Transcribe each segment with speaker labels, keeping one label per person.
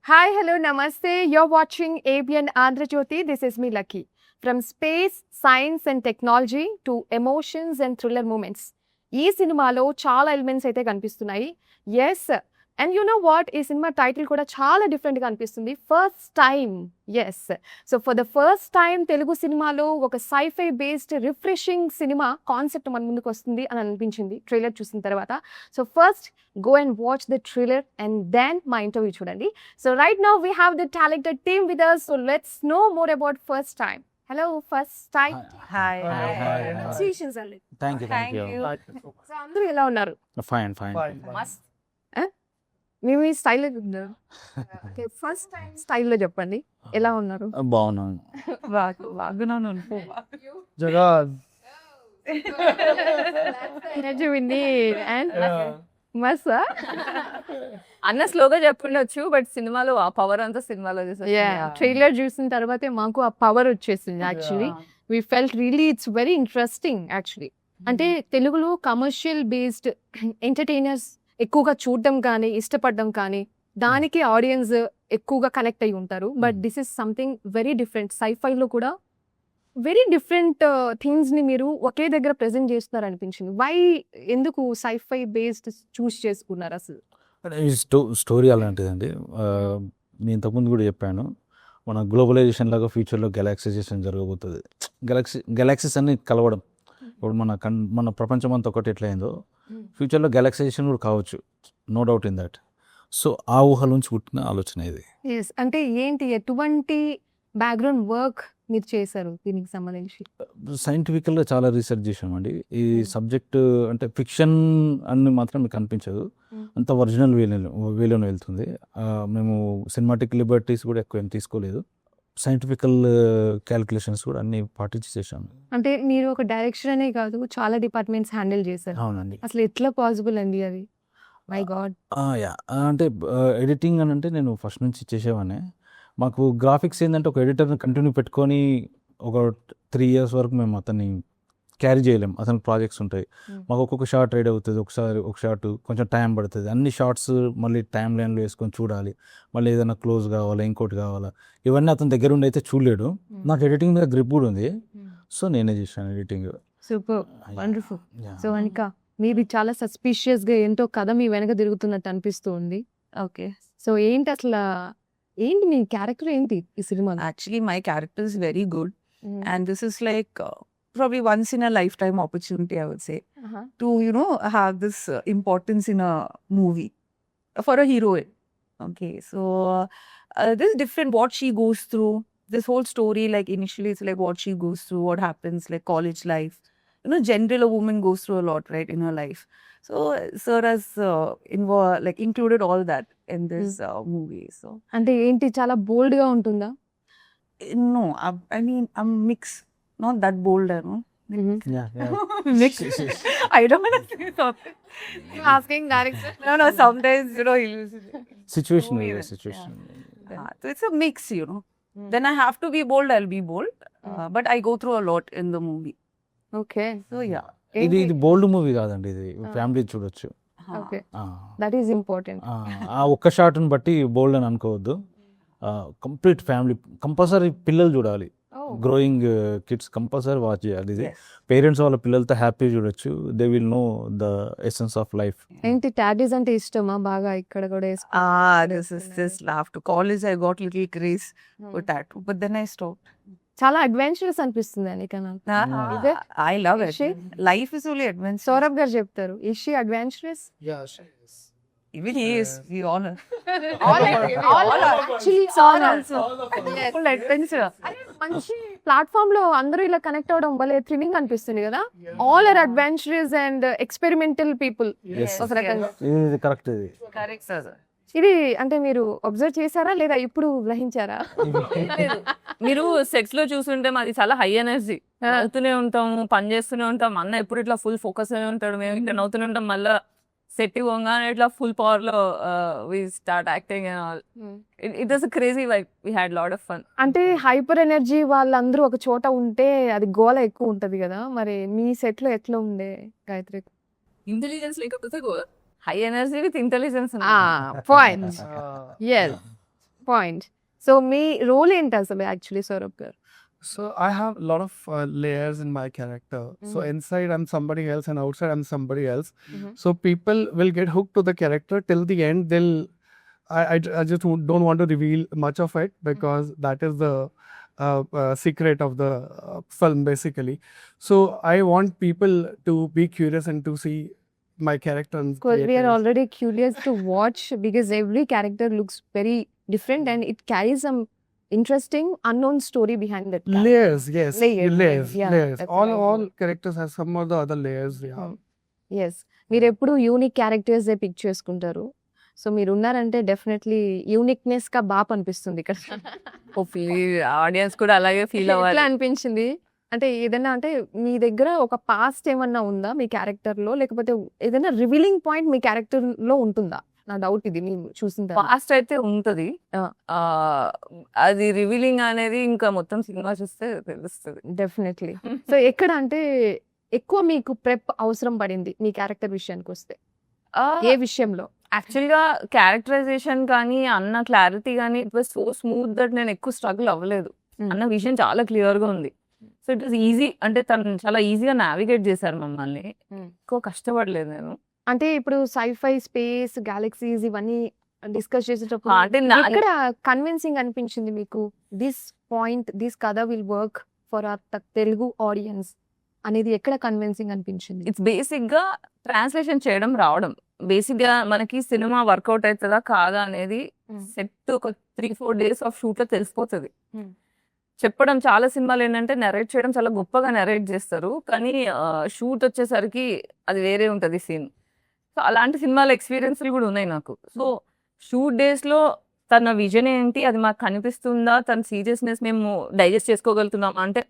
Speaker 1: Hi, hello, namaste. You're watching ABN Andhra Jyoti. This is me, Lucky. From space, science and technology to emotions and thriller moments. ఈ సినిమాలో చాలా elements అయితే కనిపిస్తున్నాయి. Yes, and you know what, ఈ cinema title కూడా చాలా డిఫరెంట్గా అనిపిస్తుంది. First time. Yes, so for the first time Telugu సినిమాలో ఒక sci fi based refreshing cinema concept మన ముందుకు వస్తుంది అని అనిపించింది ట్రైలర్ చూసిన తర్వాత. So first go and watch the trailer and then my interview chudandi. So right now we have the talented team with us, so let's know more about first time. Hello, first time.
Speaker 2: Hi.
Speaker 1: Congratulations Ali.
Speaker 3: Thank you.
Speaker 1: So అందరూ ఎలా ఉన్నారు?
Speaker 3: Fine.
Speaker 2: Must.
Speaker 1: మేము ఈ style ఉన్నారు. Okay, first time స్టైల్లో చెప్పండి ఎలా ఉన్నారు?
Speaker 3: బాగున్నాను.
Speaker 2: బాగున్నాను.
Speaker 3: జగా
Speaker 1: ఎనర్జీ ఉంది అండ్ మస్
Speaker 2: అన్న స్లోగా చెప్పుండొచ్చు బట్ సినిమాలో ఆ పవర్ అంతా సినిమాలో
Speaker 1: ట్రైలర్ చూసిన తర్వాతే మాకు ఆ పవర్ వచ్చేసింది. Actually we felt really it's very interesting actually. అంటే తెలుగులో కమర్షియల్ బేస్డ్ ఎంటర్టైనర్స్ ఎక్కువగా చూడడం కానీ ఇష్టపడడం కానీ దానికి ఆడియన్స్ ఎక్కువగా కనెక్ట్ అయి ఉంటారు. But this is something very different. సైఫైలో కూడా వెరీ డిఫరెంట్ థింగ్స్ ని మీరు ఒకే దగ్గర ప్రెజెంట్ చేస్తున్నారు అనిపించింది. వై, ఎందుకు సైఫై బేస్డ్ చూస్ చేసుకున్నారు అసలు?
Speaker 3: ఈ స్టోరీ అలాంటిదండి. నేను ఇంతకుముందు కూడా చెప్పాను, మన గ్లోబలైజేషన్ లాగా ఫ్యూచర్లో గెలాక్సైజేషన్ జరగబోతుంది. గెలాక్సీస్ అన్ని కలవడం. ఇప్పుడు మన ప్రపంచం అంతా ఒకటి ఎట్లయిందో ఫ్యూచర్లో గెలాక్సైజేషన్ కూడా కావచ్చు, no doubt in that. So ఆ ఊహల నుంచి పుట్టిన ఆలోచన ఇది.
Speaker 1: అంటే ఏంటి, ఎటువంటి బ్యాక్గ్రౌండ్ వర్క్ మీరు చేశారు దీనికి సంబంధించి?
Speaker 3: సైంటిఫికల్గా చాలా రీసెర్చ్ చేసామండి. ఈ సబ్జెక్ట్ అంటే ఫిక్షన్ అని మాత్రం మీకు అనిపించదు, అంత ఒరిజినల్ వేలోనే వెళ్తుంది. మేము సినిమాటిక్ లిబర్టీస్ కూడా ఎక్కువ ఏం తీసుకోలేదు. సైంటిఫికల్ క్యాలిక్యులేషన్స్ కూడా అన్ని పాటించి చేశాము.
Speaker 1: అంటే మీరు ఒక డైరెక్షన్ అనే కాదు, చాలా డిపార్ట్మెంట్స్ హ్యాండిల్ చేశారు.
Speaker 3: అవునండి.
Speaker 1: అసలు ఎట్లా పాసిబుల్ అండి అది? My God.
Speaker 3: అంటే ఎడిటింగ్ అని అంటే నేను ఫస్ట్ నుంచి చేసేవాడిని. మాకు గ్రాఫిక్స్ ఏంటంటే ఒక ఎడిటర్ని కంటిన్యూ పెట్టుకొని ఒక 3 years వరకు మేము అతన్ని క్యారీ చేయలేం. అతని ప్రాజెక్ట్స్ ఉంటాయి, మాకు ఒక్కొక్క షార్ట్ రెడీ అవుతుంది, ఒకసారి ఒక షార్ట్ కొంచెం టైం పడుతుంది. అన్ని షార్ట్స్ మళ్ళీ టైం లైన్లో వేసుకొని చూడాలి, మళ్ళీ ఏదైనా క్లోజ్ కావాలా ఇంకోటి కావాలా, ఇవన్నీ అతని దగ్గర ఉండి అయితే చూడలేడు. నాకు ఎడిటింగ్ మీద గ్రిప్ కూడా ఉంది, సో నేనే చేశాను ఎడిటింగ్.
Speaker 1: Super, wonderful. సో అనిక, మీది చాలా సస్పిషియస్గా ఏంటో కథ మీ వెనక తిరుగుతున్నట్టు అనిపిస్తూ ఉంది. ఓకే, సో ఏంటి అసలు, ఏంటి మీ క్యారెక్టర్ ఏంటి ఈ cinema?
Speaker 2: Actually, my character is very good, and this is like probably once in a lifetime opportunity, I would say, to have this importance in a movie for a heroine. Okay, so this is different. What she goes through, this whole story, like initially it's like what she goes through, what happens, like college life. Generally a woman goes through a lot, right, in her life. So sir has included all that in this movie. So
Speaker 1: అంటే ఏంటి, చాలా బోల్డ్ గా ఉంటుందా?
Speaker 2: no, I mean I'm mixed, not that bold, I know. Mixed. I don't want to say something.
Speaker 1: Asking director.
Speaker 2: No, sometimes he'll
Speaker 3: situation
Speaker 2: Movie,
Speaker 3: situation
Speaker 2: so it's a mix, Then I have to be bold, I'll be bold, but I go through a lot in the movie.
Speaker 1: Okay,
Speaker 2: So yeah.
Speaker 3: ఇది బోల్డ్ movie కాదండి, ఇది family చూడొచ్చు.
Speaker 1: Okay, that is important.
Speaker 3: ఆ ఒక్క షాట్ని బట్టి బోల్డ్ అని అనుకోవద్దు, complete family compulsory పిల్లలు చూడాలి. గ్రోయింగ్ కిడ్స్ కంపల్సరీ వాచ్ చేయాలి. ఇది పేరెంట్స్ వాళ్ళ పిల్లలతో హ్యాపీ చూడొచ్చు. They will know the essence of life.
Speaker 1: ఏంటి, టాటూస్ అంటే ఇష్టమా బాగా? ఇక్కడ కూడా
Speaker 2: This is just after college I got little craze for tattoo, but then I stopped.
Speaker 1: చాలా అడ్వెంచరస్ అనిపిస్తుంది అనికనా? ఇదే?
Speaker 2: I love it.
Speaker 1: Is she?
Speaker 2: Life is only adventure.
Speaker 1: Saurabh గారు చెప్తారు, is she adventurous?
Speaker 2: Even he is. We all are.
Speaker 1: Actually, all also.
Speaker 2: Full adventure.
Speaker 1: మంచి platform లో అందరూ ఇలా connect అవడం భలే థ్రిల్లింగ్ అనిపిస్తుంది కదా. All are adventurous and experimental people. ఒక రకంగా
Speaker 3: ఇది కరెక్ట్. ఇది
Speaker 2: Correct, sir.
Speaker 1: ఇది అంటే మీరు అబ్జర్వ్ చేశారా లేదా ఇప్పుడు గ్రహించారా?
Speaker 4: మీరు సెక్స్ లో చూస్తుంటే మాది చాలా హై ఎనర్జీ, నవ్వుతూనే ఉంటాం, పని చేస్తూనే ఉంటాం. అన్న ఎప్పుడు ఇట్లా ఫుల్ ఫోకస్ అయి ఉంటాడు, మేము ఇట్లా నవ్వుతూనే ఉంటాం. మళ్ళీ సెట్ పోగానే ఇట్లా ఫుల్ పవర్ లో we start acting and all. It was crazy vibe, we had lot of fun.
Speaker 1: అంటే హైపర్ ఎనర్జీ వాళ్ళందరూ ఒక చోట ఉంటే అది గోల ఎక్కువ ఉంటది కదా, మరి మీ సెట్ లో ఎట్లా ఉండే గాయత్రి?
Speaker 4: ఇంటెలిజెన్స్ లేకపోతే high energy with intelligence.
Speaker 1: Point. Yes, point. So మీ రోల్ ఏంటి అసలు యాక్చువల్లీ సౌరభ్ గారు?
Speaker 5: So I have a lot of layers in my character. So inside I'm somebody else and outside I'm somebody else. So people will get hooked to the character till the end. I just don't want to reveal much of it because that is the secret of the film basically. So I want people to be curious and to see my character. And
Speaker 1: Because we are
Speaker 5: creators.
Speaker 1: already curious to watch because every character looks very different and it carries some interesting unknown story behind that character.
Speaker 5: Layers, yes,
Speaker 1: Layers, yeah,
Speaker 5: layers.
Speaker 1: that's what I
Speaker 5: All
Speaker 1: mean.
Speaker 5: characters have some of the other layers. Yeah.
Speaker 1: Yes, మీరు ఎప్పుడు unique characters pick చేసుకుంటారు. So మీరు ఉన్నారంటే definitely uniqueness గా బాగా అనిపిస్తుంది ఇక్కడ.
Speaker 4: Hopefully audience కూడా అలాగే ఫీల్
Speaker 1: ఎట్లా
Speaker 4: అవ్వాలి.
Speaker 1: అనిపించింది అంటే ఏదైనా అంటే మీ దగ్గర ఒక పాస్ట్ ఏమన్నా ఉందా మీ క్యారెక్టర్ లో, లేకపోతే ఏదైనా రివీలింగ్ పాయింట్ మీ క్యారెక్టర్ లో ఉంటుందా? నా డౌట్ ఇది మీరు చూసిన తర్వాత.
Speaker 4: ఫాస్ట్ అయితే ఉంటది.
Speaker 1: ఆ.
Speaker 4: అది రివీలింగ్ అనేది ఇంకా మొత్తం సినిమా చూస్తే తెలుస్తుంది.
Speaker 1: డెఫినెట్లీ. సో ఎక్కడ అంటే ఎక్కువ మీకు ప్రెప్ అవసరం పడింది మీ క్యారెక్టర్ విషయానికి వస్తే ఏ విషయంలో?
Speaker 4: యాక్చువల్ గా క్యారెక్టరైజేషన్ కానీ అన్న క్లారిటీ కానీ it was so smooth that నేను ఎక్కువ స్ట్రగుల్ అవ్వలేదు. అన్న విషయం చాలా క్లియర్ గా ఉంది. సో ఇట్ వాస్ ఈజీ, అంటే తను చాలా ఈజీగా నావిగేట్ చేశారు మమ్మల్ని. ఎక్కువ కష్టపడలేదు నేను.
Speaker 1: అంటే ఇప్పుడు సైఫై, స్పేస్, గెలాక్సీస్ ఇవన్నీ డిస్కస్ చేసేటప్పుడు
Speaker 4: అంటే
Speaker 1: ఎక్కడ కన్విన్సింగ్ అనిపించింది మీకు? దిస్ పాయింట్, దిస్ కథ will work for hour Telugu audience అనేది ఎక్కడ కన్విన్సింగ్ అనిపించింది?
Speaker 4: ఇట్స్ బేసిక్ గా ట్రాన్స్లేషన్ చేయడం రావడం. బేసిక్ గా మనకి సినిమా వర్కౌట్ అవుతుందా కాదా అనేది సెట్ ఒక 3-4 days ఆఫ్ షూట్ లో తెలిసిపోతుంది. చెప్పడం చాలా సినిమాలు ఏంటంటే నెరేట్ చేయడం చాలా గొప్పగా నెరేట్ చేస్తారు, కానీ షూట్ వచ్చేసరికి అది వేరే ఉంటది సీన్. సో అలాంటి సినిమాల ఎక్స్పీరియన్స్లు కూడా ఉన్నాయి నాకు. సో షూట్ డేస్ లో తన విజన్ ఏంటి, అది మాకు కనిపిస్తుందా, తన సీరియస్నెస్ మేము డైజెస్ట్ చేసుకోగలుగుతున్నాం అంటే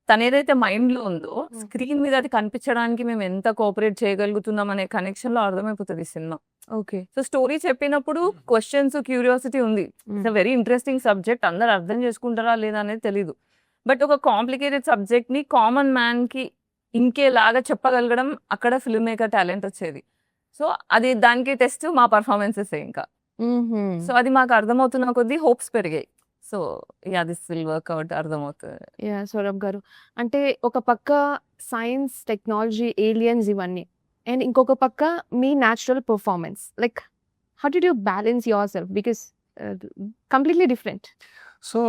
Speaker 4: తను ఏదైతే మైండ్ లో ఉందో స్క్రీన్ మీద అది కనిపించడానికి మేము ఎంత కోఆపరేట్ చేయగలుగుతున్నాం అనే కనెక్షన్ లో అర్థమైపోతుంది ఈ సినిమా.
Speaker 1: ఓకే.
Speaker 4: సో స్టోరీ చెప్పినప్పుడు క్వశ్చన్స్, క్యూరియాసిటీ ఉంది. ఇట్స్ వెరీ ఇంట్రెస్టింగ్ సబ్జెక్ట్, అందరు అర్థం చేసుకుంటారా లేదా అనేది తెలీదు. బట్ ఒక కాంప్లికేటెడ్ సబ్జెక్ట్ ని కామన్ మ్యాన్ కి ఇంకేలాగా చెప్పగలగడం అక్కడ ఫిల్మ్ మేకర్ టాలెంట్ వచ్చేది. సో అది దానికి టెస్ట్ మా పర్ఫార్మెన్సెస్ ఇంకా. సో అది మాకు అర్థమవుతున్న కొద్దీ హోప్స్ పెరిగాయి. So yeah this will work out అర్థమవుతుంది.
Speaker 1: యా సౌరభ్ గారు, అంటే ఒక పక్క సైన్స్, టెక్నాలజీ, ఏలియన్స్ ఇవన్నీ, అండ్ ఇంకొక పక్క మీ natural performance, like how did you balance your self because completely different?
Speaker 5: So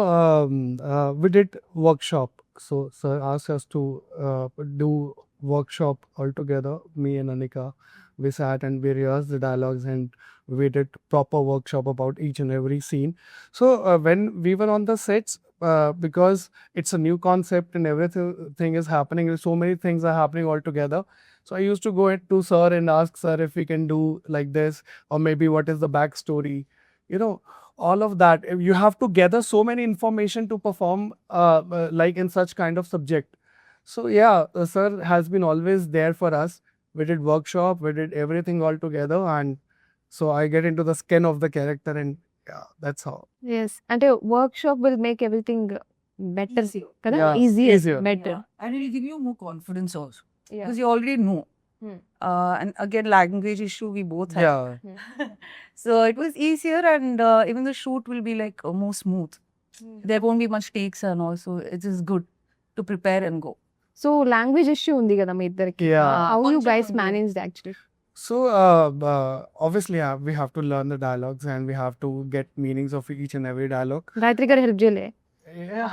Speaker 5: we did workshop. So sir asked us to do workshop all together. Me and Anika, we sat and we rehearsed the dialogues and we did proper workshop about each and every scene. So when we were on the sets, because it's a new concept and everything is happening, so many things are happening all together. So I used to go to sir and ask sir if we can do like this, or maybe what is the backstory, you know. All of that, you have to gather so many information to perform like in such kind of subject. So yeah, sir has been always there for us. We did workshop, we did everything all together, and so I get into the skin of the character, and yeah, that's how.
Speaker 1: Yes, అంటే workshop will make everything better కదా,
Speaker 5: Yeah,
Speaker 1: easier,
Speaker 5: easier.
Speaker 1: Better.
Speaker 2: And it will give you more confidence also.
Speaker 1: Yeah.
Speaker 2: Because you already know. And again, language issue we both have.
Speaker 5: Yeah.
Speaker 2: So it was easier, and even the shoot will be like more smooth. There won't be much takes and also it is good to prepare and go.
Speaker 1: So language issue ఉంది కదా మీ ఇద్దరికి.
Speaker 5: Yeah.
Speaker 1: How you
Speaker 2: కొంచెం
Speaker 1: guys
Speaker 2: ఉంది.
Speaker 1: Managed actually?
Speaker 5: So obviously, we have to learn the dialogues and we have to get meanings of each and every dialogue.
Speaker 1: Gayatri గారు help చేయలే?
Speaker 5: Yeah.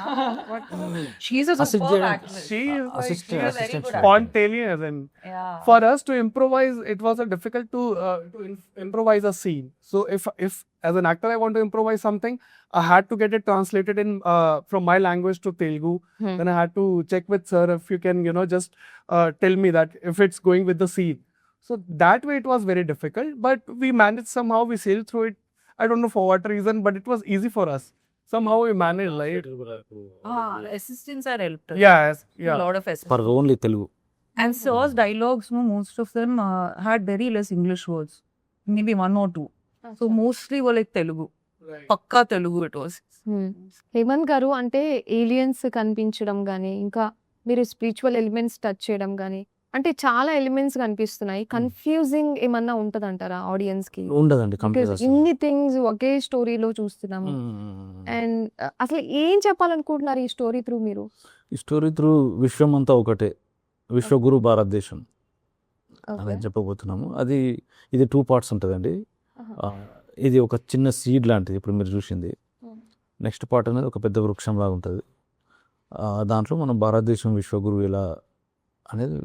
Speaker 2: She's a
Speaker 3: Assist
Speaker 2: superb
Speaker 3: చేయడం.
Speaker 2: actress.
Speaker 5: She is like,
Speaker 3: Assist-
Speaker 5: she is
Speaker 3: assistant
Speaker 2: very good
Speaker 3: chef.
Speaker 2: actor.
Speaker 5: spontaneous, and
Speaker 2: Yeah.
Speaker 5: for us to improvise, it was difficult to improvise a scene. So if as an actor I want to improvise something, I had to get it translated in from my language to Telugu. Then I had to check with sir if you can just tell me that if it's going with the scene. So that way it was very difficult, but we managed somehow. We sailed through it. I don't know for what reason, but it was easy for us. Somehow we managed, right?
Speaker 2: Assistants are helped us.
Speaker 5: Yes,
Speaker 2: A
Speaker 5: yeah.
Speaker 2: lot of assistants.
Speaker 3: For only Telugu.
Speaker 2: And sir's dialogues, most of them had very less English words. Maybe 1 or 2. So mostly were like Telugu.
Speaker 5: Right.
Speaker 2: Pakka Telugu it was.
Speaker 1: Hemant గారు, అంటే aliens కనిపించడం కానీ, ఇంకా మీరు spiritual elements touch చేయడం కానీ, అంటే చాలా ఎలిమెంట్స్ కనిపిస్తున్నాయి. కన్‌ఫ్యూజింగ్ ఏమన్నా ఉంటదంటారా ఆడియన్స్‌కి?
Speaker 3: ఉండదండి కంప్లీట్
Speaker 1: బికాజ్ ఇన్ని థింగ్స్ ఒకే స్టోరీలో చూస్తున్నాము. అండ్ అసలు ఏం చెప్పాలనుకుంటున్నారు ఈ స్టోరీ త్రూ మీరు?
Speaker 3: ఈ స్టోరీ త్రూ విశ్వం అంతా ఒకటే, విశ్వగురు భారతదేశం
Speaker 1: ఓకే.
Speaker 3: అనేది చెప్పబోతున్నాము. ఇది 2 పార్ట్స్ ఉంటుందండి.
Speaker 1: ఆహా.
Speaker 3: ఇది ఒక చిన్న సీడ్ లాంటిది ఇప్పుడు మీరు చూసింది. నెక్స్ట్ పార్ట్ అనేది ఒక పెద్ద వృక్షం లాగా ఉంటుంది. దాంట్లో మనం భారతదేశం విశ్వగురు ఇలా అనేది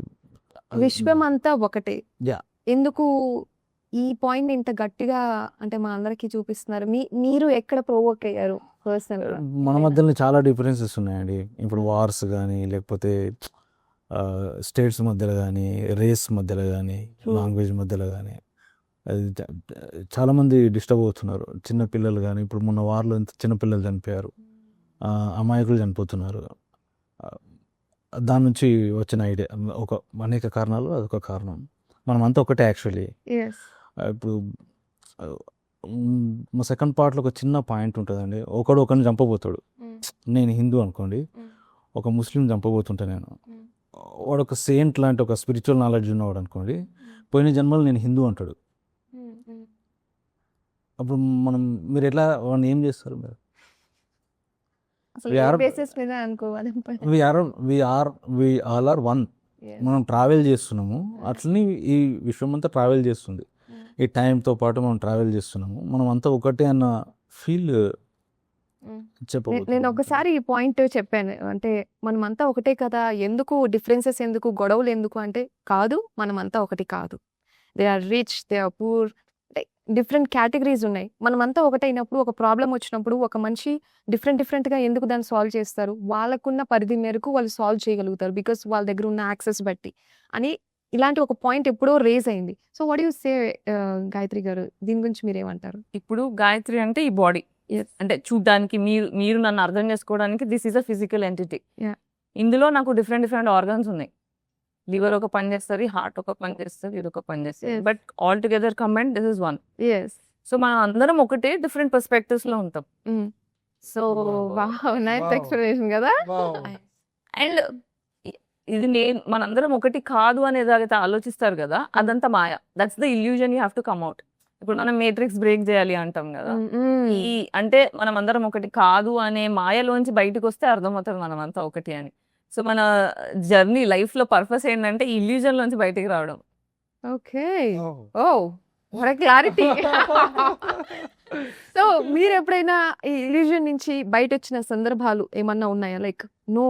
Speaker 1: విశ్వం అంతా ఒకటే.
Speaker 3: Yeah.
Speaker 1: ఎందుకు ఈ పాయింట్ ఇంత గట్టిగా అంటే మా అందరికి చూపిస్తున్నారు? మీరు ఎక్కడ ప్రొవోక్ అయ్యారు పర్సనల్ గా?
Speaker 3: మన మధ్యలో చాలా డిఫరెన్సెస్ ఉన్నాయండి. ఇప్పుడు వార్స్ కానీ లేకపోతే స్టేట్స్ మధ్యలో కానీ, రేస్ మధ్యలో కానీ, లాంగ్వేజ్ మధ్యలో కానీ అది చాలామంది డిస్టర్బ్ అవుతున్నారు. చిన్న పిల్లలు కానీ ఇప్పుడు మొన్న వార్లో ఇంత చిన్నపిల్లలు చనిపోయారు, అమాయకులు చనిపోతున్నారు. దాని నుంచి వచ్చిన ఐడియా ఒక అనేక కారణాలు, అదొక కారణం. మనం అంతా ఒకటే యాక్చువల్లీ.
Speaker 1: Yes.
Speaker 3: ఇప్పుడు మా సెకండ్ పార్ట్లో ఒక చిన్న పాయింట్ ఉంటుందండి. ఒకరిని చంపబోతాడు. నేను హిందూ అనుకోండి, ఒక ముస్లిం చంపబోతుంటా నేను. వాడు ఒక సెయింట్ లాంటి ఒక స్పిరిచువల్ నాలెడ్జ్ ఉన్నవాడు అనుకోండి, పోయిన జన్మలో నేను హిందూ అంటాడు. అప్పుడు మీరు ఎట్లా వాడిని ఏం చేస్తారు? మీరు
Speaker 1: అసలు
Speaker 3: We
Speaker 1: ఏ
Speaker 3: are-
Speaker 1: బేసిస్ మీద అనుకోవాలి?
Speaker 3: We all are one.
Speaker 1: Yes.
Speaker 3: మనం ట్రావెల్ చేస్తున్నాము, అట్లనే ఈ విశ్వం అంతా ట్రావెల్ చేస్తుంది. ఈ టైంతో పాటు మనం ట్రావెల్ చేస్తున్నాము, మనం అంతా ఒకటే అన్న ఫీల్
Speaker 1: నేను ఒకసారి ఈ పాయింట్ చెప్పాను. అంటే మనమంతా ఒకటే కదా, ఎందుకు డిఫరెన్సెస్, ఎందుకు గొడవలు, ఎందుకు అంటే కాదు, మనమంతా ఒకటి కాదు. They are rich, they are poor, different categories ఉన్నాయి. మనమంతా ఒకటైనప్పుడు ఒక ప్రాబ్లం వచ్చినప్పుడు ఒక మనిషి డిఫరెంట్గా ఎందుకు దాన్ని సాల్వ్ చేస్తారు? వాళ్ళకున్న పరిధి మేరకు వాళ్ళు సాల్వ్ చేయగలుగుతారు, బికాస్ వాళ్ళ దగ్గర ఉన్న యాక్సెస్ బట్టి అని. ఇలాంటి ఒక పాయింట్ ఎప్పుడో రేజ్ అయింది. So what you say Gayatri గారు, దీని గురించి మీరేమంటారు?
Speaker 4: ఇప్పుడు గాయత్రి అంటే ఈ బాడీ, అంటే చూడ్డానికి మీరు నన్ను అర్థం చేసుకోవడానికి this is a physical entity.
Speaker 1: Yeah.
Speaker 4: ఇందులో నాకు డిఫరెంట్ ఆర్గన్స్ ఉన్నాయి. లివర్ ఒక పని చేస్తుంది, హార్ట్ ఒక పని చేస్తుంది, ఇది ఒక పని చేస్తుంది,
Speaker 1: Yes.
Speaker 4: But all together combined this is one.
Speaker 1: Yes.
Speaker 4: So మనం అందరం ఒకటే, డిఫరెంట్ పర్స్పెక్టివ్స్ లో ఉంటాం.
Speaker 1: So nice
Speaker 5: Wow.
Speaker 1: ఎక్స్ప్లెనేషన్ కదా.
Speaker 5: Wow.
Speaker 4: అండ్ ఇది మనందరం ఒకటి కాదు అనేది అయితే ఆలోచిస్తారు కదా, అదంతా మాయ. That's the illusion you have to come out. ఇప్పుడు మనం మేట్రిక్స్ బ్రేక్ చేయాలి అంటాం కదా, ఈ అంటే మనం అందరం ఒకటి కాదు అనే మాయలోంచి బయటకు వస్తే అర్థమవుతుంది మనం అంతా ఒకటి అని. సో మన జర్నీ లైఫ్ లో పర్పస్ ఏంటంటే ఈ ఇల్యూజన్ లోంచి బయటికి రావడం.
Speaker 1: Okay.
Speaker 5: Oh.
Speaker 1: Oh what clarity. So మీరు ఎప్పుడైనా ఈ ఇల్యూజన్ నుంచి బయట వచ్చిన సందర్భాలు ఏమన్నా ఉన్నాయా? లైక్ నో,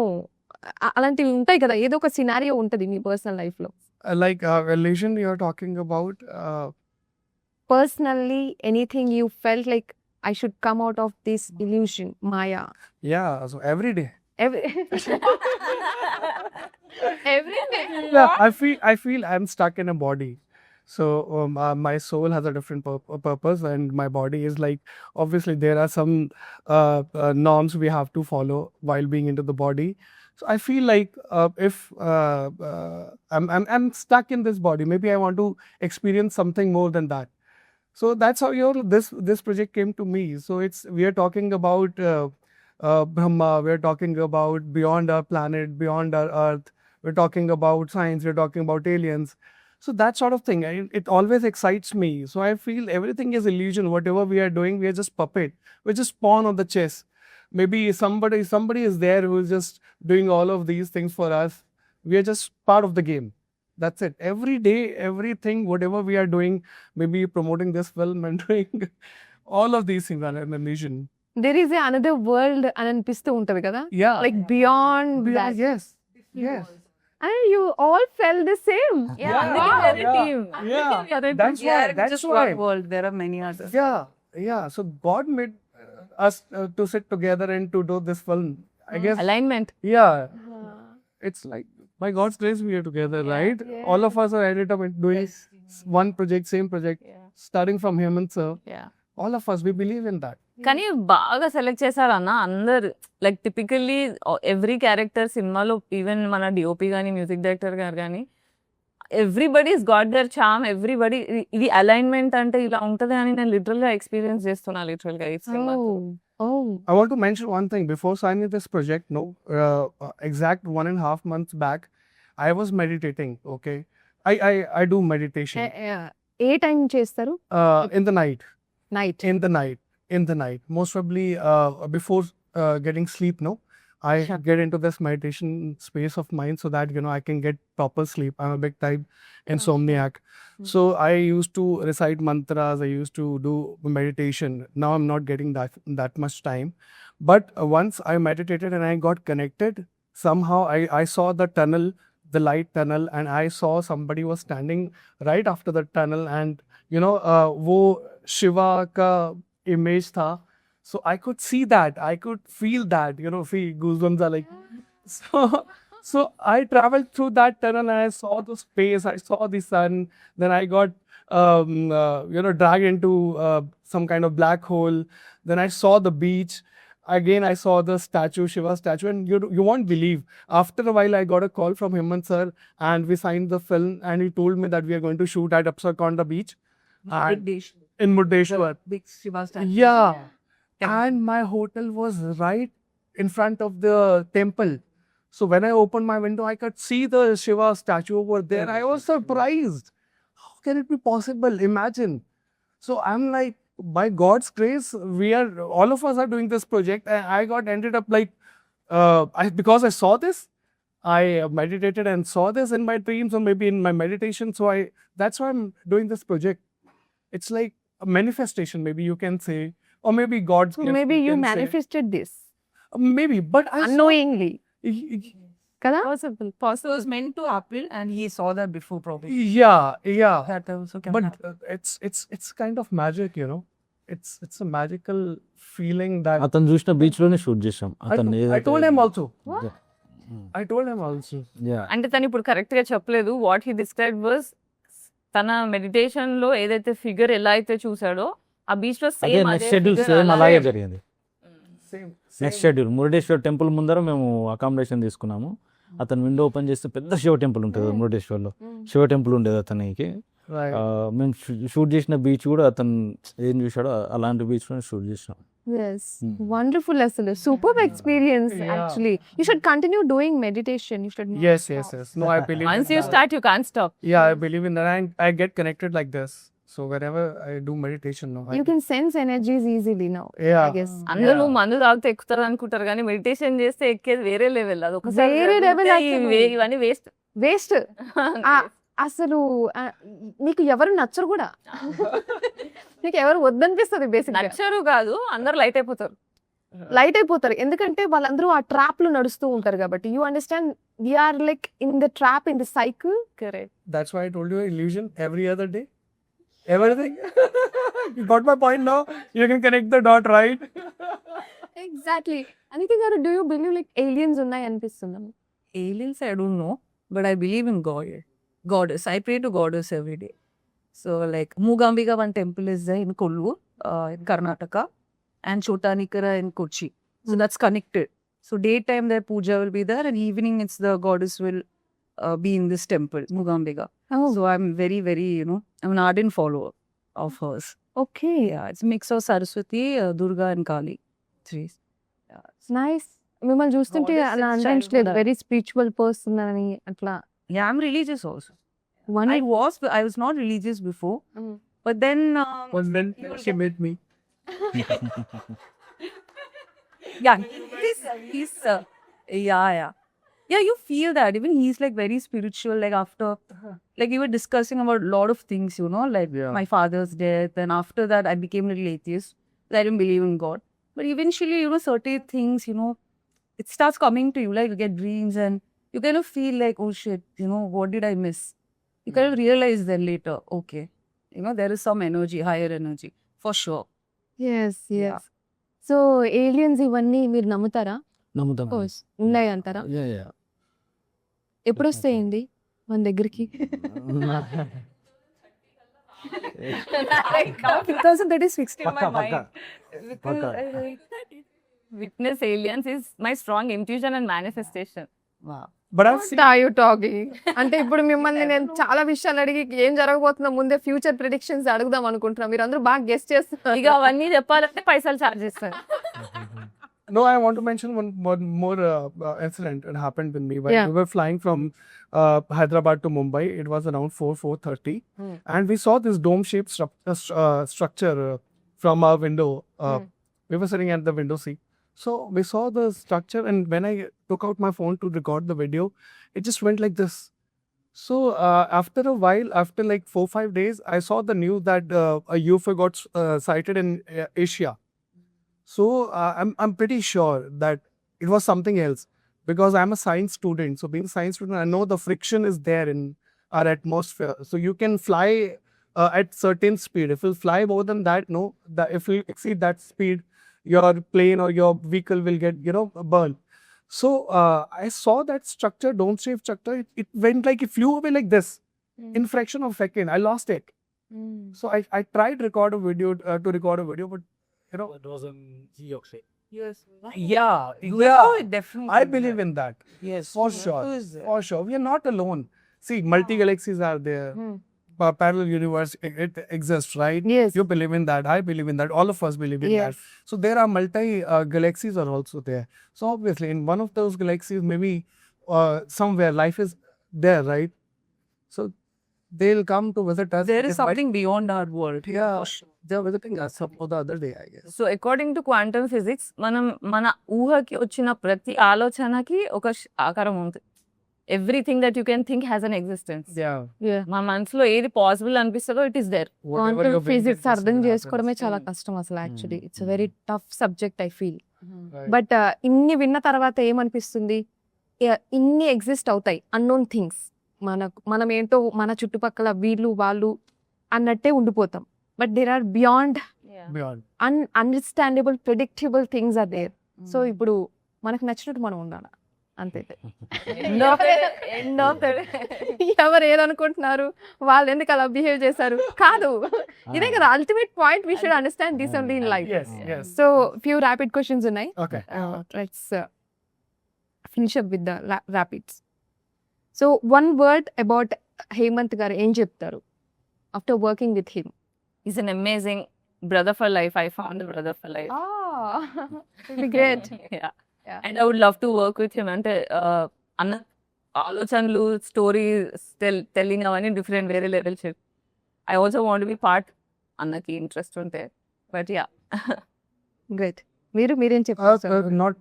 Speaker 1: అలాంటివి ఉంటాయి కదా, ఏదో ఒక సినారియో ఉంటుంది మీ పర్సనల్ లైఫ్ లో.
Speaker 5: Like illusion you're talking about.
Speaker 1: Personally, anything you felt like I should come out of this illusion, Maya?
Speaker 5: Yeah. So every day.
Speaker 1: Every day.
Speaker 5: Yeah, I feel I'm stuck in a body. So my soul has a different purpose, and my body is like, obviously there are some norms we have to follow while being into the body. So I feel like if I'm stuck in this body, maybe I want to experience something more than that. So that's how this project came to me. So we are talking about Brahma, we are talking about beyond our planet, beyond our Earth. We're talking about science, we're talking about aliens. So that sort of thing, it always excites me. So I feel everything is illusion. Whatever we are doing, we are just puppet. We're just pawn on the chess. Maybe somebody is there who is just doing all of these things for us. We are just part of the game. That's it. Every day, everything, whatever we are doing, maybe promoting this film and doing all of these things are an illusion.
Speaker 1: There is another world అని అనిపిస్తూ ఉంటది కదా,
Speaker 5: Yeah.
Speaker 1: like beyond that.
Speaker 5: Yes. Yes.
Speaker 1: And you all felt the same.
Speaker 5: Yeah. That's why.
Speaker 2: world, there are many others.
Speaker 5: Yeah. So God made us to sit together and to do this film. I guess.
Speaker 4: Alignment.
Speaker 5: Yeah. It's like by God's grace we are together, right? All of us are ended up doing one project, same project, starting from Hemant sir. All of us, we believe in that.
Speaker 4: కానీ బాగా select చేశారన్న అందరు. Like typically every character సినిమాలో, even మన DOP కానీ music director గారు కానీ, everybody is got there charm. Everybody ఇది అలైన్మెంట్ అంటే ఇలా ఉంటది అని నేను లిటరల్ గా ఎక్స్పీరియన్స్ చేస్తున్నా. లిటరల్ గా ఈ cinema.
Speaker 1: Oh.
Speaker 5: I want to mention one thing before signing this project. Exact 1.5 months back, I was meditating. Okay, I do meditation
Speaker 1: A time చేస్తారు?
Speaker 5: in the night.
Speaker 1: Night.
Speaker 5: In the night, most probably before getting sleep. No, I get into this meditation space of mind so that I can get proper sleep. I'm a big time insomniac, so I used to recite mantras. I used to do meditation. Now I'm not getting that much time, but once I meditated and I got connected, somehow I saw the tunnel, the light tunnel, and I saw somebody was standing right after the tunnel, and wo Shiva ka image tha. So I could see that, I could feel that, feel goosebumps are like, so I traveled through that tunnel and I saw the space, I saw the sun, then I got dragged into some kind of black hole, then I saw the beach. Again, I saw the statue, Shiva statue, and you won't believe. After a while, I got a call from Hemant sir, and we signed the film, and he told me that we are going to shoot at Apsarkonda beach in Muruddeshwar.
Speaker 2: Big Shiva statue.
Speaker 5: Yeah. And my hotel was right in front of the temple. So when I opened my window, I could see the Shiva statue over there. I was surprised. How can it be possible? Imagine. So I'm like, by God's grace, all of us are doing this project. And I ended up like, because I saw this, I meditated and saw this in my dreams or maybe in my meditation. So that's why I'm doing this project. It's like a manifestation, maybe you can say. Or maybe God's gift.
Speaker 1: Maybe you
Speaker 5: can say.
Speaker 1: Manifested this
Speaker 5: Maybe, but I saw-
Speaker 1: annoyingly కదా?
Speaker 4: Possible
Speaker 2: So it was meant to happen, and he saw that before, probably.
Speaker 5: Yeah.
Speaker 2: That also can
Speaker 5: But
Speaker 2: happen.
Speaker 5: it's kind of magic, It's a magical feeling that
Speaker 3: అతను చూసిన beach లోనే shoot చేసాం.
Speaker 5: I told him also. I told him also.
Speaker 4: అంటే తను ఇప్పుడు correct గా చెప్పలేదు. What he describe was తన మెడిటేషన్ లో ఏదైతే ఫిగర్ ఎలా అయితే చూసాడో ఆ బీచ్ లో
Speaker 3: అదే
Speaker 4: సేమ్
Speaker 3: నెక్స్ట్ షెడ్యూల్ సేమ్ అలాగే జరిగింది.
Speaker 5: Same.
Speaker 3: Next schedule Murudeshwar temple ముందర మేము అకామిడేషన్ తీసుకున్నాము. అతను విండో ఓపెన్ చేస్తే పెద్ద శివ టెంపుల్ ఉంటుంది మురుడేశ్వర్లో. శివ టెంపుల్ ఉండేది అతనికి.
Speaker 5: Right.
Speaker 3: మేము షూట్ చేసిన బీచ్ కూడా అతను ఏం చూసాడో అలాంటి బీచ్ లో షూట్ చేసినాం.
Speaker 1: Yes, wonderful అసలు super experience.
Speaker 5: Yeah.
Speaker 1: Actually you should continue doing meditation. You should
Speaker 5: Yes. No, I believe.
Speaker 4: Once
Speaker 5: in
Speaker 4: you
Speaker 5: that.
Speaker 4: Start you can't stop.
Speaker 5: Yeah, I believe in that. I get connected like this. So whenever I do meditation, no.
Speaker 1: You can sense energies easily now.
Speaker 5: Yeah.
Speaker 1: I guess.
Speaker 4: అందరూ మందు తాగితే ఎక్కుతారు అనుకుంటారు కానీ meditation చేస్తే ఎక్కేది వేరే level. అది ఒకసారి
Speaker 1: వేరే level
Speaker 4: జరిగితే
Speaker 1: అసలు.
Speaker 4: ఇవన్నీ వేస్ట్.
Speaker 1: వేస్ట్. అసలు నీకు ఎవరు నచ్చరు కూడా. నీకు ఎవరు వద్దనిపిస్తుంది బేసిక్.
Speaker 4: నచ్చరు కాదు, అందరు లైట్ అయిపోతారు.
Speaker 1: లైట్ అయిపోతారు ఎందుకంటే వాళ్ళందరూ ఆ ట్రాప్ లో నడుస్తూ ఉంటారు కాబట్టి. You understand, we are like in the trap, in the cycle.
Speaker 4: Correct.
Speaker 5: That's why I told you illusion every other day. Everything. You got my point now? You can connect the dot, right?
Speaker 1: Exactly. Anitha గారు, do you believe like aliens ఉన్నాయి అనిపిస్తుందా?
Speaker 2: Aliens, I don't know, but I believe in God. Goddess. I pray to goddess every day. So like Moogambika, one temple is there in Kollur, in Karnataka, and Chotanikara in Kochi. So that's connected. So daytime their puja will be there, and evening it's the goddess will be in this temple, Moogambika.
Speaker 1: Oh,
Speaker 2: So I'm very, very, I'm an ardent follower of hers.
Speaker 1: Okay,
Speaker 2: Yeah, it's a mix of Saraswati, Durga, and Kali. Three. Yeah.
Speaker 1: Nice. మిమ్మల్ని చూస్తుంటే
Speaker 2: Goddess
Speaker 1: అలా
Speaker 2: is
Speaker 1: అనిపించలేదు
Speaker 2: childhood.
Speaker 1: Very spiritual person అని అట్లా?
Speaker 2: Yeah, I'm religious also.
Speaker 1: One
Speaker 2: I was not religious before,
Speaker 1: Mm.
Speaker 2: but then
Speaker 5: Was when she met me.
Speaker 2: yeah, he's yeah. You feel that even he's like very spiritual. Like after, like we were discussing about a lot of things, like my father's death, and after that I became a little atheist. I didn't believe in God, but eventually, certain things, it starts coming to you. Like you get dreams, and you kind of feel like, oh shit, what did I miss? You kind of realize then later, okay, there is some energy, higher energy, for sure.
Speaker 1: Yes
Speaker 2: Yeah.
Speaker 1: Yes. So aliens ఇవన్నీ మీరు నమ్ముతారా?
Speaker 3: నమ్ముతాం.
Speaker 1: Course ఉన్నాయి అంటారా? ఎప్పుడు వస్తాయండి మన దగ్గరికి?
Speaker 2: 2000 that is fixed in my
Speaker 3: Pakka,
Speaker 2: mind.
Speaker 3: Pakka.
Speaker 4: Witness aliens is my strong intuition and manifestation.
Speaker 2: Wow.
Speaker 5: But I've seen.
Speaker 1: Are you talking? అంటే ఇప్పుడు మిమ్మల్ని నేను చాలా విషయాలు అడిగి ఏం జరగబోతుందో ముందే ఫ్యూచర్ ప్రిడిక్షన్స్ అడుగుదాం అనుకుంటున్నా. మీరు అందరూ బాగా గెస్ట్ చేస్తున్నారు.
Speaker 4: ఇక అవన్నీ చెప్పాలంటే పైసలు చార్జ్ చేస్తారు.
Speaker 5: No, I want to mention one more incident that happened with me when
Speaker 1: Yeah.
Speaker 5: we were flying from Hyderabad to Mumbai. It was around 4:30, and we saw this dome-shaped structure from our window. We were sitting at the window seat, so we saw the structure, and when I took out my phone to record the video, it just went like this. So after a while, after like 4-5 days, I saw the news that a UFO got sighted in Asia. So I'm pretty sure that it was something else because I'm a science student. So being a science student, I know the friction is there in our atmosphere. So you can fly at certain speed. If you fly more than that, no, if you exceed that speed, your plane or your vehicle will get burned. So I saw that structure, dome-shaped structure. It went like it flew away like this in fraction of a second. I lost it. So I tried record a video to record a video, but
Speaker 3: It was in Yorkshire.
Speaker 2: Yes.
Speaker 5: yeah,
Speaker 2: Definitely.
Speaker 5: I believe in that.
Speaker 2: Yes.
Speaker 5: For
Speaker 2: UFO
Speaker 5: sure.
Speaker 2: is there.
Speaker 5: For sure. We are not alone. See, multi-galaxies are there. Parallel universe, it exists, right?
Speaker 1: Yes.
Speaker 5: You believe in that. I believe in that. All of us believe in
Speaker 1: Yes.
Speaker 5: that. So there are multi-galaxies are also there. So obviously, in one of those galaxies, maybe somewhere life is there, right? So they'll come to visit us.
Speaker 2: There is
Speaker 5: It might-
Speaker 2: something beyond our world.
Speaker 5: Yeah, they're visiting us some the other day, I guess.
Speaker 4: So according to quantum physics మనం మన ఊహకి వచ్చిన ప్రతి ఆలోచనకి ఒక ఆకారం ఉంది. Everything that you can think has an existence.
Speaker 5: Yeah.
Speaker 4: మన మనసులో ఏది పాసిబుల్ అనిపిస్తుందో it is there.
Speaker 5: Whatever
Speaker 1: quantum
Speaker 5: your brain
Speaker 1: physics
Speaker 5: gets,
Speaker 1: అర్థం
Speaker 5: will
Speaker 1: చేసుకోవడమే
Speaker 5: happen.
Speaker 1: చాలా కష్టం అసలు actually. It's very tough subject I feel.
Speaker 5: Right.
Speaker 1: But ఇన్ని విన్న తర్వాత ఏమనిపిస్తుంది, ఇన్ని ఎగ్జిస్ట్ అవుతాయి అన్నోన్ థింగ్స్. మనం ఏంటో మన చుట్టుపక్కల వీళ్ళు వాళ్ళు అన్నట్టే ఉండిపోతాం. But there are beyond
Speaker 5: Beyond.
Speaker 1: Ununderstandable predictable things are there. So ఇప్పుడు మనకు నచ్చినట్టు మనం ఉండాలి అంతే. ఎవరు ఏదనుకుంటున్నారు, వాళ్ళు ఎందుకు అలా బిహేవ్ చేశారు కాదు, ఇదే కదా ultimate point. We should understand this only in life.
Speaker 5: Yes, yes.
Speaker 1: So few rapid questions ఉన్నాయి.
Speaker 5: Okay.
Speaker 1: Let's finish up with the rapids. So one word about Hemant గారు ఏం చెప్తారు after working with him?
Speaker 4: Is an amazing brother for life. I found brother for life.
Speaker 1: Great. Yeah.
Speaker 4: And I would love to work with him. అంటే అన్న ఆలోచనలు, stories telling అవన్నీ different వేరే levels. I also want be part. అన్నకి interest ఉంటే. But yeah,
Speaker 1: great. మీరేం చెప్తారు?
Speaker 5: Not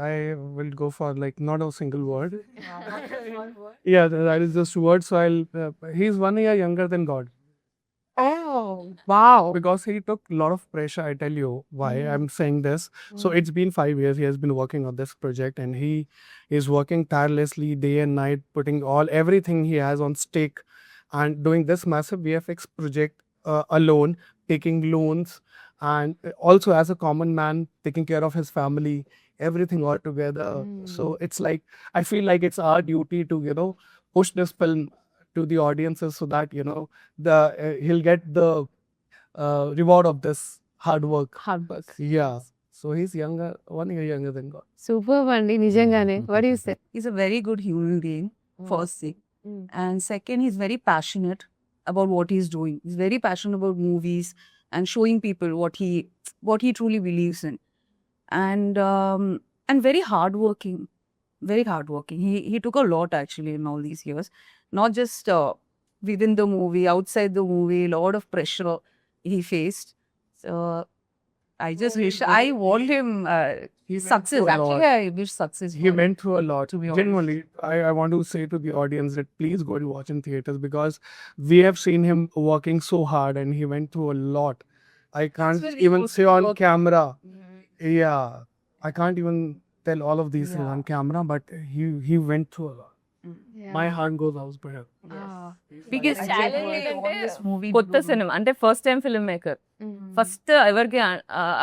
Speaker 5: I will go for like not a single word. Yeah, that is just word. So he's 1 year younger than God
Speaker 1: Oh, wow.
Speaker 5: because he took a lot of pressure. I tell you why I'm saying this. So it's been 5 years he has been working on this project, and he is working tirelessly day and night, putting everything he has on stake and doing this massive VFX project alone, taking loans, and also as a common man taking care of his family, everything all together. So it's like I feel like it's our duty to push this film to the audiences so that he'll get the reward of this hard work.
Speaker 1: Hard work.
Speaker 5: Yeah. So he's 1 year younger than God.
Speaker 1: Super అండి నిజంగానే. What you say?
Speaker 2: He's a very good human being, first thing. And second, he's very passionate about what he's doing. He's very passionate about movies and showing people what he truly believes in. And very hardworking. Very hardworking. He took a lot actually in all these years. Not just within the movie, outside the movie, a lot of pressure he faced. So I just wish I want him success.
Speaker 5: through a lot.
Speaker 2: Actually, I wish success.
Speaker 5: He
Speaker 2: for him.
Speaker 5: went through a lot.
Speaker 2: To be honest.
Speaker 5: Genuinely, I want to say to the audience that please go and watch in theaters because we have seen him working so hard and he went through a lot. I can't
Speaker 2: very
Speaker 5: even say on
Speaker 2: emotional.
Speaker 5: camera. Yeah, I can't even tell all of these things
Speaker 2: Yeah.
Speaker 5: on camera, but he went through a lot. My heart goes out for him.
Speaker 4: Biggest
Speaker 2: I
Speaker 4: challenge
Speaker 2: just
Speaker 4: ఏంటంటే
Speaker 2: want this movie
Speaker 4: కొత్త
Speaker 2: to-
Speaker 4: cinema అంటే first time film maker. First ఎవరికి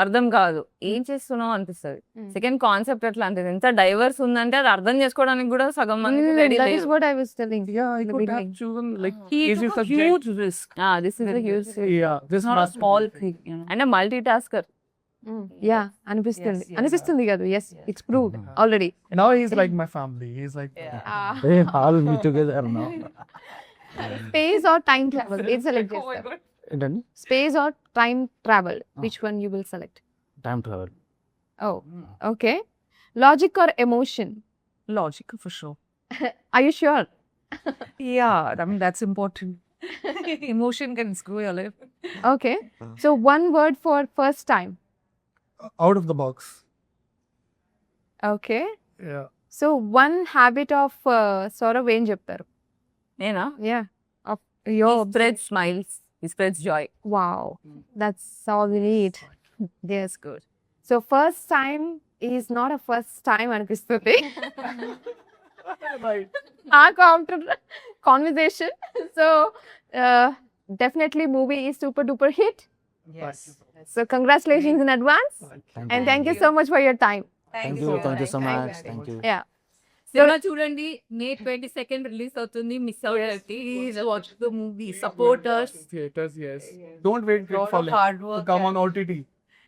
Speaker 4: అర్థం కాదు ఏం చేస్తున్నావు అనిపిస్తుంది. Second concept అట్లాంటిది ఎంత డైవర్స్ ఉందంటే అది అర్థం చేసుకోవడానికి కూడా సగం మంది రెడీ
Speaker 1: దట్
Speaker 4: లేదు.
Speaker 1: Is what I was telling.
Speaker 5: Yeah, I
Speaker 1: In the
Speaker 5: could have
Speaker 1: beginning.
Speaker 5: chosen like
Speaker 2: He
Speaker 5: easy
Speaker 2: took a
Speaker 5: subject.
Speaker 2: huge risk.
Speaker 4: This is huge.
Speaker 5: Yeah, this
Speaker 2: It's not a
Speaker 5: must be
Speaker 2: small
Speaker 5: good.
Speaker 2: thing. You know.
Speaker 4: అంటే multi tasker.
Speaker 1: Yeah అనిపిస్తుంది.
Speaker 2: yes,
Speaker 1: అనిపిస్తుంది కాదు. Yes it's proved already.
Speaker 5: Now he's like my family. He's like
Speaker 3: Hey, all be together now.
Speaker 1: Space or time travel ఏది select చేస్తారు?
Speaker 3: ఏంటండి?
Speaker 1: Space or time travel which one you will select?
Speaker 3: Time travel.
Speaker 1: Oh, okay. Logic or emotion?
Speaker 2: Logic for sure.
Speaker 1: Are you sure?
Speaker 2: Yeah, I mean that's important. Emotion can screw your life.
Speaker 1: Okay. So one word for first time.
Speaker 5: Out of the box.
Speaker 1: Okay.
Speaker 5: Yeah.
Speaker 1: So one habit of Saurav ఏం చెప్తారు?
Speaker 4: నేనా?
Speaker 1: Yeah. Of
Speaker 4: He
Speaker 1: your
Speaker 4: spreads smiles, he spreads joy.
Speaker 1: wow. That's all we need. Yes, good. So first time is not a first time అనిపిస్తుంది. After conversation. So definitely movie is super duper hit.
Speaker 2: Yes.
Speaker 1: So congratulations in advance and thank you so much for your time.
Speaker 3: Thank you so much thank you.
Speaker 1: Yeah.
Speaker 4: Cinema చూడండి, మే 22nd release అవుతుంది, miss out. Please watch the movie, support us.
Speaker 5: Theaters, yes. Don't wait
Speaker 4: Lot
Speaker 5: for
Speaker 4: of
Speaker 5: it
Speaker 4: hard
Speaker 5: to
Speaker 4: work
Speaker 5: come on
Speaker 4: and-
Speaker 5: OTT.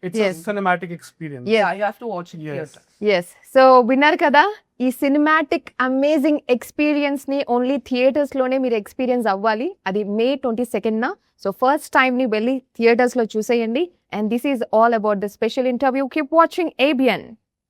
Speaker 5: It's
Speaker 1: Yes.
Speaker 5: a cinematic experience.
Speaker 1: Yes.
Speaker 2: Yeah, you have to watch it
Speaker 5: Yes.
Speaker 2: theater.
Speaker 1: Yes so విన్నారు కదా, ఈ cinematic amazing ఎక్స్పీరియన్స్ని only థియేటర్స్లోనే మీరు experience అవ్వాలి. అది మే 22nd. So first టైంని వెళ్ళి థియేటర్స్లో చూసేయండి. And this is all about the special interview. Keep watching ABN.